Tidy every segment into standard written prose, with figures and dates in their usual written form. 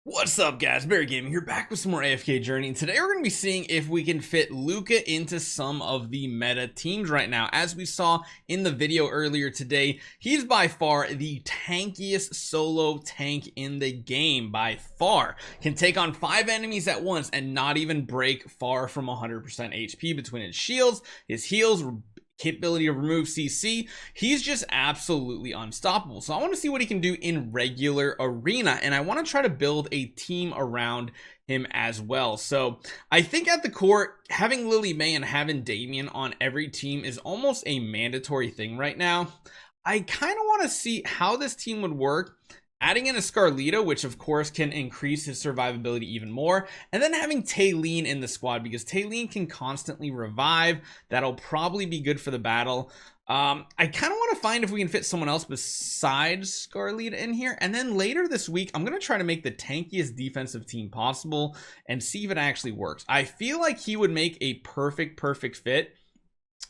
What's up, guys? Barry Gaming here, back with some more AFK Journey, and today we're going to be seeing if we can fit Luca into some of the meta teams right now. As we saw in the video earlier today, he's by far the tankiest solo tank in the game, by far. Can take on 5 enemies at once and not even break far from 100% HP between his shields, his heals, capability to remove CC. He's just absolutely unstoppable. So I want to see what he can do in regular arena, and I want to try to build a team around him as well. So I think at the core, having Lily May and having Damien on every team is almost a mandatory thing right now. I kind of want to see how this team would work, adding in a Scarlita, which of course can increase his survivability even more, and then having Taylene in the squad because Taylene can constantly revive. That'll probably be good for the battle. I kind of want to find if we can fit someone else besides Scarlita in here, and then later this week I'm going to try to make the tankiest defensive team possible and see if it actually works. I feel like he would make a perfect fit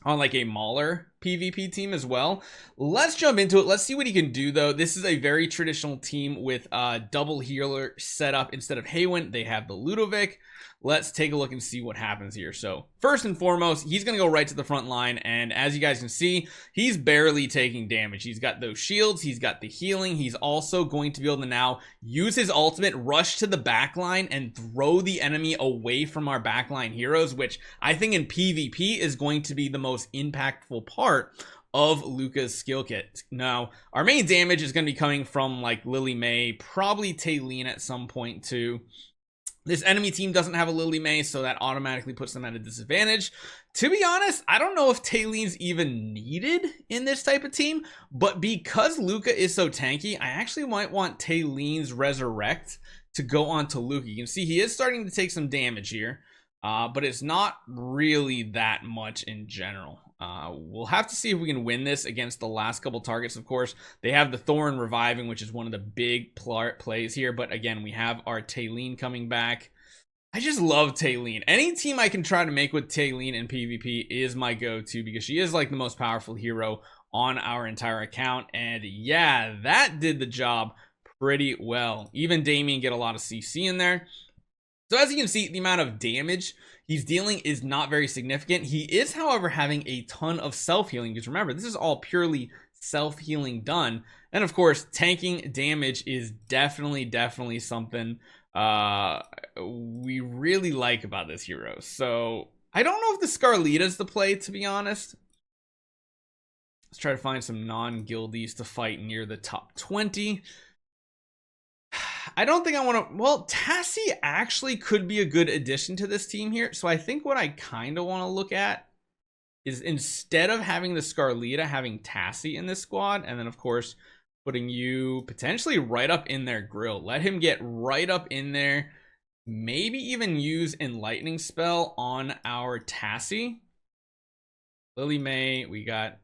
on like a Mauler PvP team as well. Let's jump into it. Let's see what he can do though. This is a very traditional team with a double healer setup. Instead of Haywen, they have the Ludovic. Let's take a look and see what happens here. So first and foremost, he's going to go right to the front line, and as you guys can see, he's barely taking damage. He's got those shields, he's got the healing. He's also going to be able to now use his ultimate, rush to the back line and throw the enemy away from our backline heroes, which I think in PvP is going to be the most impactful part of Luca's skill kit. Now, our main damage is going to be coming from like Lily May, probably Taylene at some point too. This enemy team doesn't have a Lily May, so that automatically puts them at a disadvantage. To be honest, I don't know if Taylene's even needed in this type of team, but because Luca is so tanky, I actually might want Taylene's Resurrect to go on to Luca. You can see he is starting to take some damage here, but it's not really that much in general. We'll have to see if we can win this against the last couple targets. Of course, they have the Thorn reviving, which is one of the big plays here. But again, we have our Taylene coming back. I just love Taylene. Any team I can try to make with Taylene in PvP is my go-to because she is like the most powerful hero on our entire account. And yeah, that did the job pretty well. Even Damien get a lot of CC in there. So as you can see, the amount of damage he's dealing is not very significant. He is, however, having a ton of self-healing because remember, this is all purely self-healing done. And of course, tanking damage is definitely something we really like about this hero. So I don't know if the Scarlita is the play, to be honest. Let's try to find some non-guildies to fight near the top 20. I don't think I want to. Well, Tassie actually could be a good addition to this team here. So I think what I kind of want to look at is instead of having the Scarlita, having Tassie in this squad. And then, of course, putting you potentially right up in their grill. Let him get right up in there. Maybe even use Enlightening Spell on our Tassie. Lily May, we got.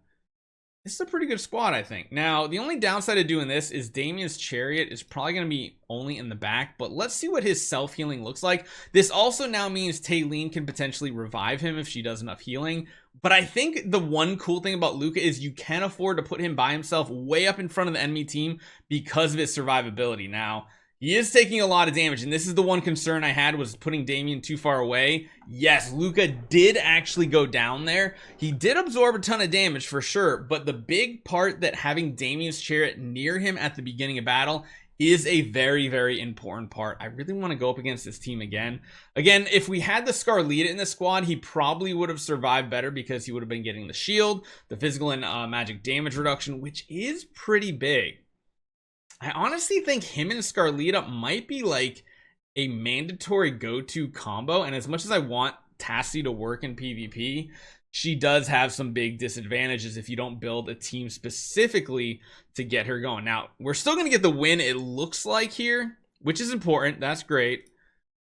This is a pretty good squad, I think. Now, the only downside of doing this is Damien's Chariot is probably going to be only in the back, but let's see what his self-healing looks like. This also now means Taylene can potentially revive him if she does enough healing. But I think the one cool thing about Luca is you can afford to put him by himself way up in front of the enemy team because of his survivability. Now, he is taking a lot of damage, and this is the one concern I had was putting Damien too far away. Yes, Luca did actually go down there. He did absorb a ton of damage for sure, but the big part that having Damien's Chariot near him at the beginning of battle is a very important part. I really want to go up against this team again. Again, if we had the Scarlita in the squad, he probably would have survived better because he would have been getting the shield, the physical and magic damage reduction, which is pretty big. I honestly think him and Scarlita might be like a mandatory go-to combo. And as much as I want Tassie to work in PvP, she does have some big disadvantages if you don't build a team specifically to get her going. Now, we're still going to get the win, it looks like here, which is important. That's great.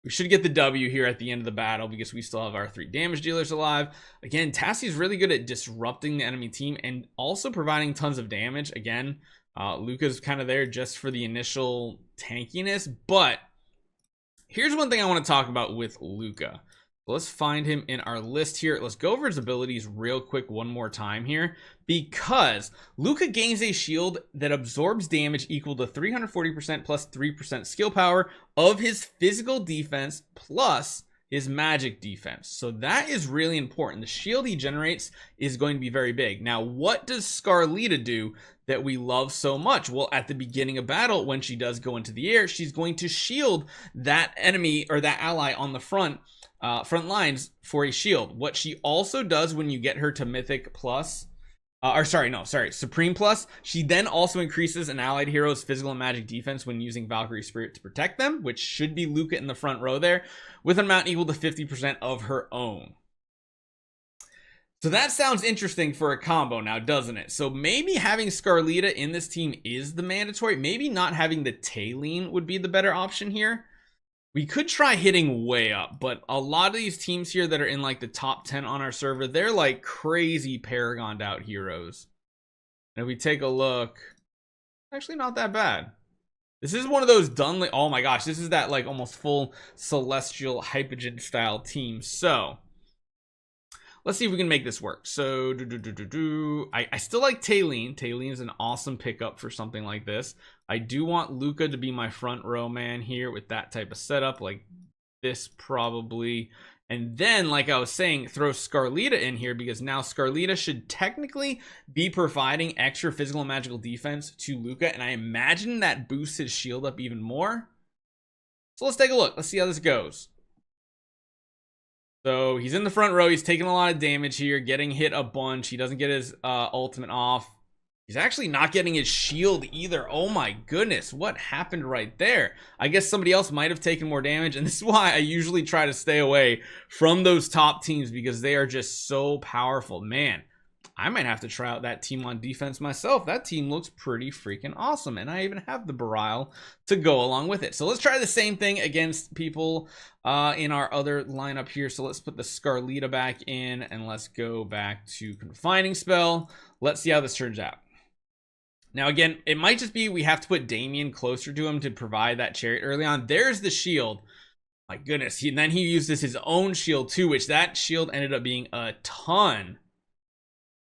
We should get the W here at the end of the battle because we still have our 3 damage dealers alive. Again, Tassie's really good at disrupting the enemy team and also providing tons of damage. Again, Luca's kind of there just for the initial tankiness, but here's one thing I want to talk about with Luca. Let's find him in our list here. Let's go over his abilities real quick one more time here, because Luca gains a shield that absorbs damage equal to 340% plus 3% skill power of his physical defense plus his magic defense. So that is really important. The shield he generates is going to be very big. Now, what does Scarlita do that we love so much? Well, at the beginning of battle, when she does go into the air, she's going to shield that enemy or that ally on the front lines for a shield. What she also does when you get her to Mythic Plus, Supreme Plus, she then also increases an allied hero's physical and magic defense when using Valkyrie Spirit to protect them, which should be Luca in the front row there, with an amount equal to 50% of her own. So that sounds interesting for a combo now, doesn't it? So maybe having Scarlita in this team is the mandatory. Maybe not having the Taylene would be the better option here. We could try hitting way up, but a lot of these teams here that are in like the top 10 on our server, they're like crazy paragoned out heroes. And if we take a look, actually not that bad. This is one of those Dunley. Oh my gosh, this is that like almost full Celestial Hypogen style team. So let's see if we can make this work. So I still like Taylene. Taylene is an awesome pickup for something like this. I do want Luca to be my front row man here with that type of setup, like this probably. And then, like I was saying, throw Scarlita in here, because now Scarlita should technically be providing extra physical and magical defense to Luca, and I imagine that boosts his shield up even more. So let's take a look. Let's see how this goes. So he's in the front row. He's taking a lot of damage here, getting hit a bunch. He doesn't get his ultimate off. He's actually not getting his shield either. Oh my goodness, what happened right there? I guess somebody else might have taken more damage, and this is why I usually try to stay away from those top teams, because they are just so powerful. Man, I might have to try out that team on defense myself. That team looks pretty freaking awesome, and I even have the Brile to go along with it. So let's try the same thing against people in our other lineup here. So let's put the Scarlita back in, and let's go back to Confining Spell. Let's see how this turns out. Now, again, it might just be we have to put Damien closer to him to provide that chariot early on. There's the shield. My goodness. Then he uses his own shield too, which that shield ended up being a ton.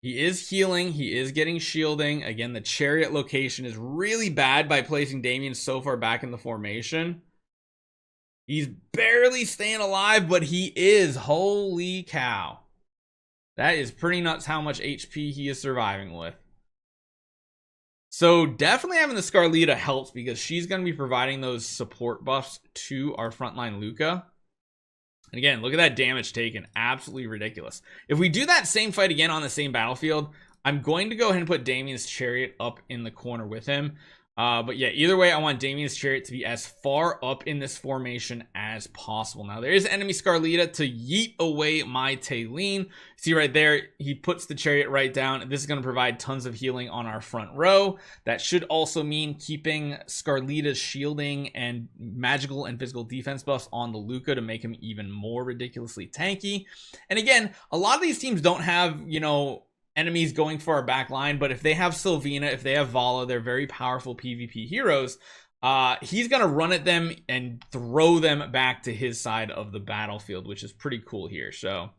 He is healing. He is getting shielding. Again, the chariot location is really bad by placing Damien so far back in the formation. He's barely staying alive, but he is. Holy cow. That is pretty nuts how much HP he is surviving with. So definitely having the Scarlita helps, because she's going to be providing those support buffs to our frontline Luca. And again, look at that damage taken. Absolutely ridiculous. If we do that same fight again on the same battlefield, I'm going to go ahead and put Damien's chariot up in the corner with him. But yeah, either way, I want Damien's chariot to be as far up in this formation as possible. Now, there is enemy Scarlita to yeet away my Taylene. See right there, he puts the chariot right down. This is going to provide tons of healing on our front row. That should also mean keeping Scarlita's shielding and magical and physical defense buffs on the Luca to make him even more ridiculously tanky. And again, a lot of these teams don't have, you know, enemies going for our back line, but if they have Sylvina, if they have Vala, they're very powerful PvP heroes. He's gonna run at them and throw them back to his side of the battlefield, which is pretty cool here. So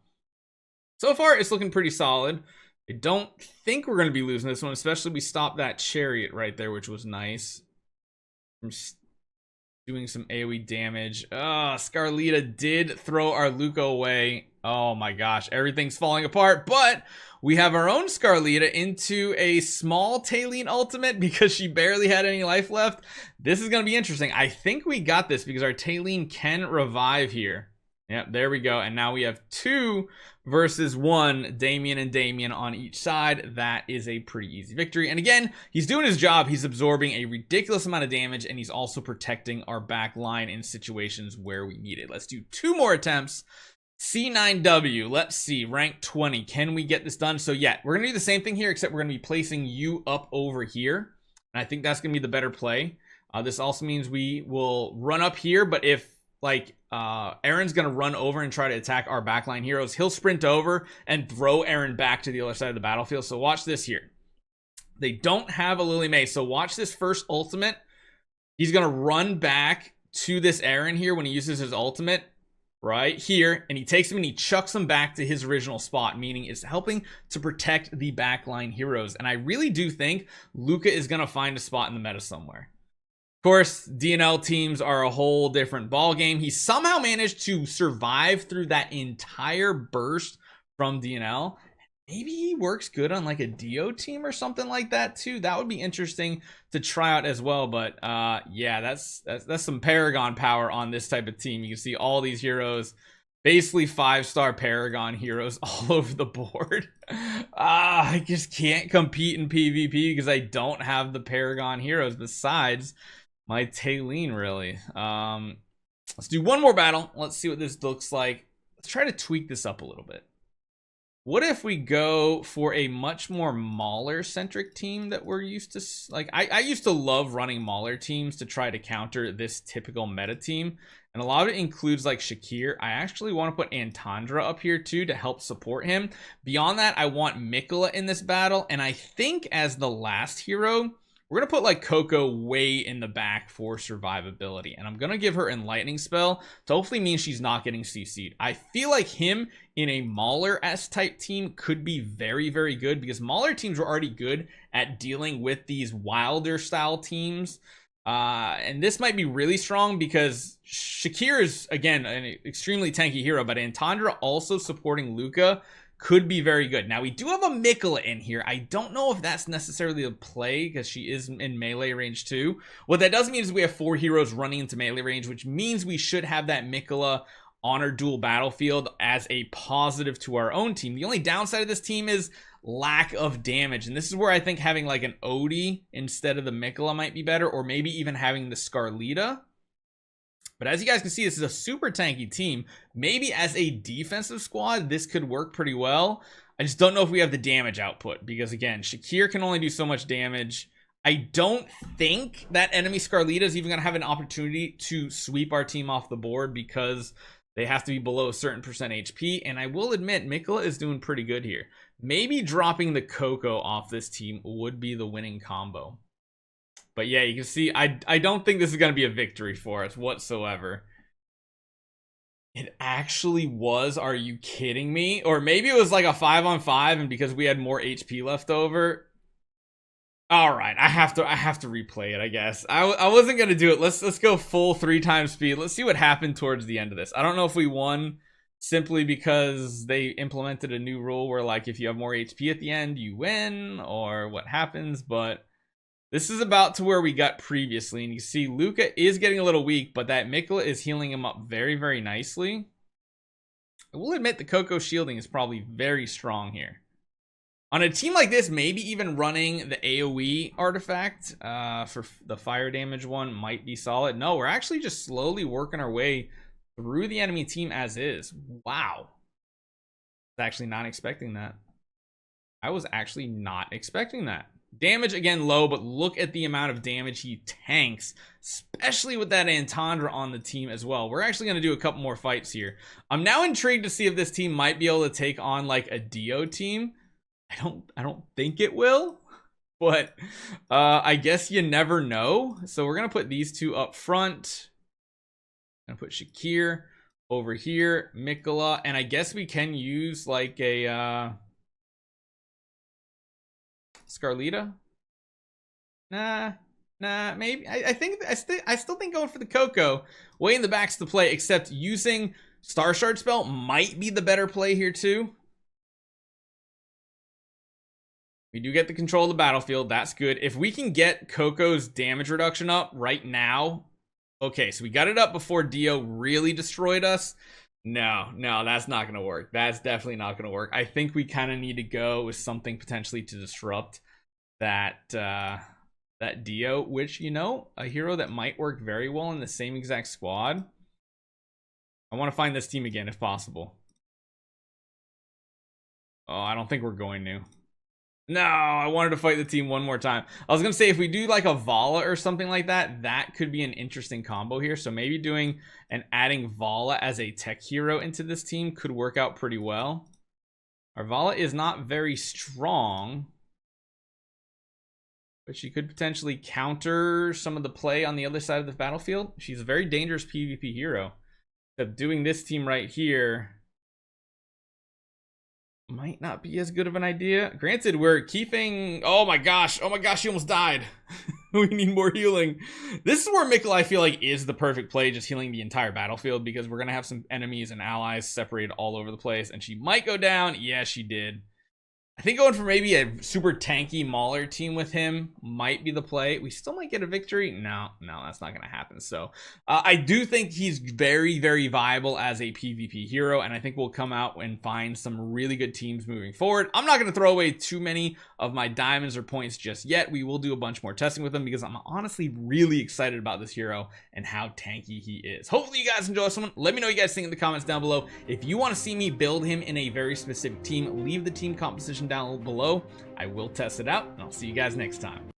far it's looking pretty solid. I don't think we're gonna be losing this one, especially we stopped that chariot right there, which was nice. I'm doing some AoE damage. Scarlita did throw our Luca away. Oh my gosh, everything's falling apart, but we have our own Scarlita into a small Taylene ultimate because she barely had any life left. This is going to be interesting. I think we got this because our Taylene can revive here. Yep, there we go. And now we have 2 versus 1, Damien and Damien on each side. That is a pretty easy victory. And again, he's doing his job. He's absorbing a ridiculous amount of damage, and he's also protecting our back line in situations where we need it. Let's do 2 more attempts. C9W, let's see, rank 20. Can we get this done? So yeah, we're gonna do the same thing here, except we're gonna be placing you up over here, and I think that's gonna be the better play. This also means we will run up here, but if like Aaron's gonna run over and try to attack our backline heroes, he'll sprint over and throw Aaron back to the other side of the battlefield. So watch this here. They don't have a Lily May, so watch this first ultimate. He's gonna run back to this Aaron here when he uses his ultimate. right here, and he takes him and he chucks him back to his original spot, meaning it's helping to protect the backline heroes. And I really do think Luca is going to find a spot in the meta somewhere. Of course, DNL teams are a whole different ball game. He somehow managed to survive through that entire burst from DNL. Maybe he works good on like a DO team or something like that too. That would be interesting to try out as well. But yeah, that's some Paragon power on this type of team. You can see all these heroes, basically 5-star Paragon heroes all over the board. I just can't compete in PvP because I don't have the Paragon heroes besides my Taylene, really. Let's do one more battle. Let's see what this looks like. Let's try to tweak this up a little bit. What if we go for a much more Mauler centric team that we're used to? Like, I used to love running Mauler teams to try to counter this typical meta team. And a lot of it includes like Shakir. I actually want to put Antandra up here too to help support him. Beyond that, I want Mikola in this battle. And I think as the last hero, we're going to put like Coco way in the back for survivability. And I'm going to give her Enlightening Spell to hopefully mean she's not getting CC'd. I feel like him in a Mauler S-type team could be very, very good because Mauler teams were already good at dealing with these Wilder style teams. And this might be really strong because Shakir is, again, an extremely tanky hero, but Antandra also supporting Lucca could be very good. Now, we do have a Mikola in here. I don't know if that's necessarily a play because she is in melee range too. What that does mean is we have 4 heroes running into melee range, which means we should have that Mikola on our dual battlefield as a positive to our own team. The only downside of this team is lack of damage, and this is where I think having like an Odie instead of the Mikola might be better, or maybe even having the Scarlita. But as you guys can see, this is a super tanky team. Maybe as a defensive squad, this could work pretty well. I just don't know if we have the damage output because, again, Shakir can only do so much damage. I don't think that enemy Scarlita is even going to have an opportunity to sweep our team off the board because they have to be below a certain percent HP. And I will admit, Mikola is doing pretty good here. Maybe dropping the Coco off this team would be the winning combo. But yeah, you can see, I don't think this is going to be a victory for us whatsoever. It actually was. Are you kidding me? Or maybe it was like a 5-on-5 and because we had more HP left over. All right, I have to replay it, I guess. I wasn't going to do it. Let's go full 3 times speed. Let's see what happened towards the end of this. I don't know if we won simply because they implemented a new rule where like if you have more HP at the end, you win, or what happens, but this is about to where we got previously, and you see Luca is getting a little weak, but that Mikola is healing him up very, very nicely. I will admit the Coco shielding is probably very strong here. On a team like this, maybe even running the AoE artifact for the fire damage one might be solid. No, we're actually just slowly working our way through the enemy team as is. Wow. I was actually not expecting that. I was actually not expecting that. Damage again low, but look at the amount of damage he tanks, especially with that Antandra on the team as well. We're actually going to do a couple more fights here. I'm now intrigued to see if this team might be able to take on like a Dio team. I don't think it will, but I guess you never know. So we're going to put these 2 up front. I'm going to put Shakir over here, Mikola, and I guess we can use like a Scarlita. Nah, maybe. I still think going for the Coco way in the back's the play, except using Star Shard spell might be the better play here too. We do get the control of the battlefield. That's good. If we can get Coco's damage reduction up right now. Okay, so we got it up before Dio really destroyed us. No, that's not going to work. That's definitely not going to work. I think we kind of need to go with something potentially to disrupt that that Dio, which, you know, a hero that might work very well in the same exact squad. I want to find this team again if possible. Oh, I don't think we're going to. No, I wanted to fight the team one more time. I was going to say, if we do like a Vala or something like that, that could be an interesting combo here. So maybe doing and adding Vala as a tech hero into this team could work out pretty well. Our Vala is not very strong, but she could potentially counter some of the play on the other side of the battlefield. She's a very dangerous PvP hero. Except doing this team right here might not be as good of an idea. Granted, we're keeping... Oh my gosh, she almost died. We need more healing. This is where Mikkel, I feel like, is the perfect play, just healing the entire battlefield, because we're going to have some enemies and allies separated all over the place, and she might go down. Yeah, she did. I think going for maybe a super tanky Mauler team with him might be the play. We still might get a victory. No, that's not going to happen. So I do think he's very, very viable as a PvP hero, and I think we'll come out and find some really good teams moving forward. I'm not going to throw away too many of my diamonds or points just yet. We will do a bunch more testing with him because I'm honestly really excited about this hero and how tanky he is. Hopefully you guys enjoy this one. Let me know what you guys think in the comments down below. If you want to see me build him in a very specific team, leave the team composition down below. I will test it out, and I'll see you guys next time.